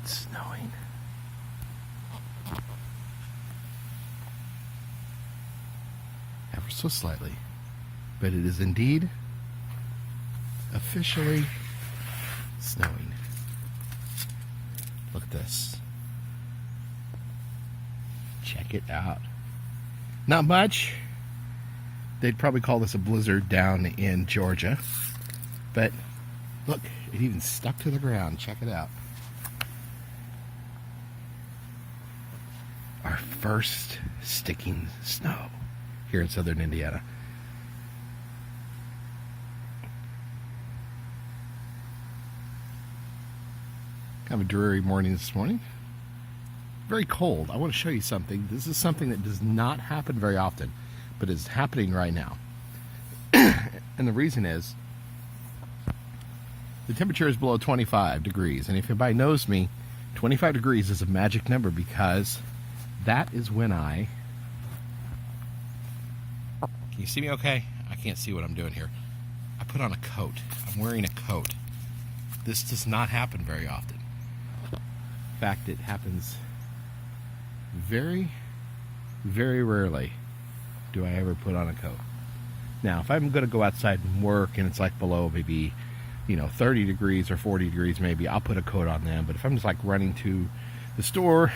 It's snowing. Ever so slightly. But it is indeed officially snowing. Look at this. Check it out. Not much. They'd probably call this a blizzard down in Georgia. But look, it even stuck to the ground. Check it out. Our first sticking snow here in southern Indiana. Kind of a dreary morning this morning. Very cold. I want to show you something. This is something that does not happen very often, but is happening right now. And the reason is the temperature is below 25 degrees. And if anybody knows me, 25 degrees is a magic number because that is when Can you see me okay? I can't see what I'm doing here. I put on a coat. I'm wearing a coat. This does not happen very often. In fact, it happens very, very rarely do I ever put on a coat. Now, if I'm going to go outside and work and it's like below maybe, 30 degrees or 40 degrees maybe, I'll put a coat on then. But if I'm just like running to the store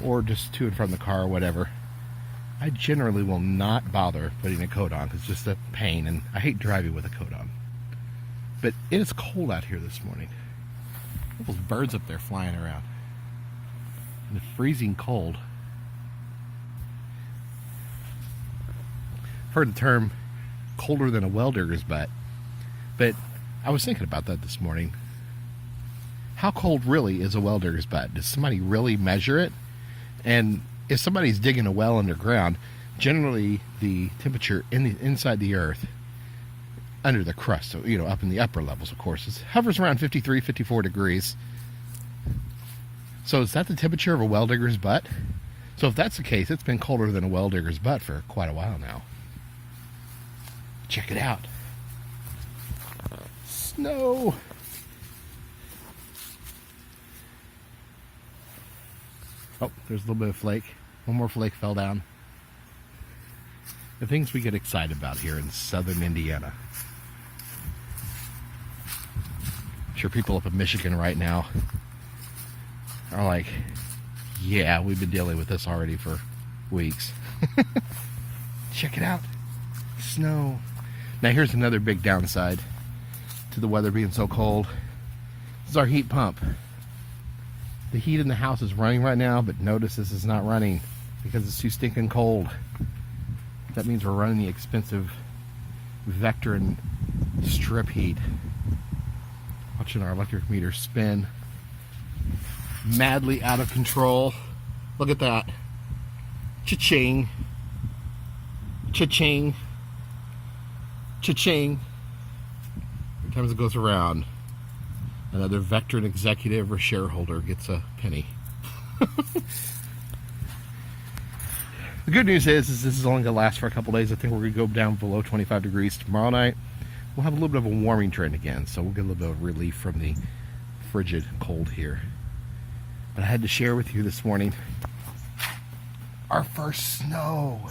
or just to and from the car or whatever, I generally will not bother putting a coat on because it's just a pain, and I hate driving with a coat on. But it is cold out here this morning. Those birds up there flying around. And the freezing cold. I've heard the term colder than a well digger's butt. But I was thinking about that this morning. How cold really is a well digger's butt? Does somebody really measure it? And if somebody's digging a well underground, generally the temperature inside the earth, under the crust, so up in the upper levels, of course, it hovers around 53, 54 degrees. So is that the temperature of a well digger's butt? So if that's the case, it's been colder than a well digger's butt for quite a while now. Check it out. Snow. Oh, there's a little bit of flake. One more flake fell down. The things we get excited about here in southern Indiana. I'm sure people up in Michigan right now are like, yeah, we've been dealing with this already for weeks. Check it out. Snow. Now here's another big downside to the weather being so cold. This is our heat pump. The heat in the house is running right now, but notice this is not running because it's too stinking cold. That means we're running the expensive Vectren strip heat. Watching our electric meter spin madly out of control. Look at that. Cha-ching. Cha-ching. Cha-ching. Every time it goes around, another Vectren executive or shareholder gets a penny. The good news is this is only going to last for a couple days. I think we're going to go down below 25 degrees tomorrow night. We'll have a little bit of a warming trend again, so we'll get a little bit of relief from the frigid cold here. But I had to share with you this morning our first snow.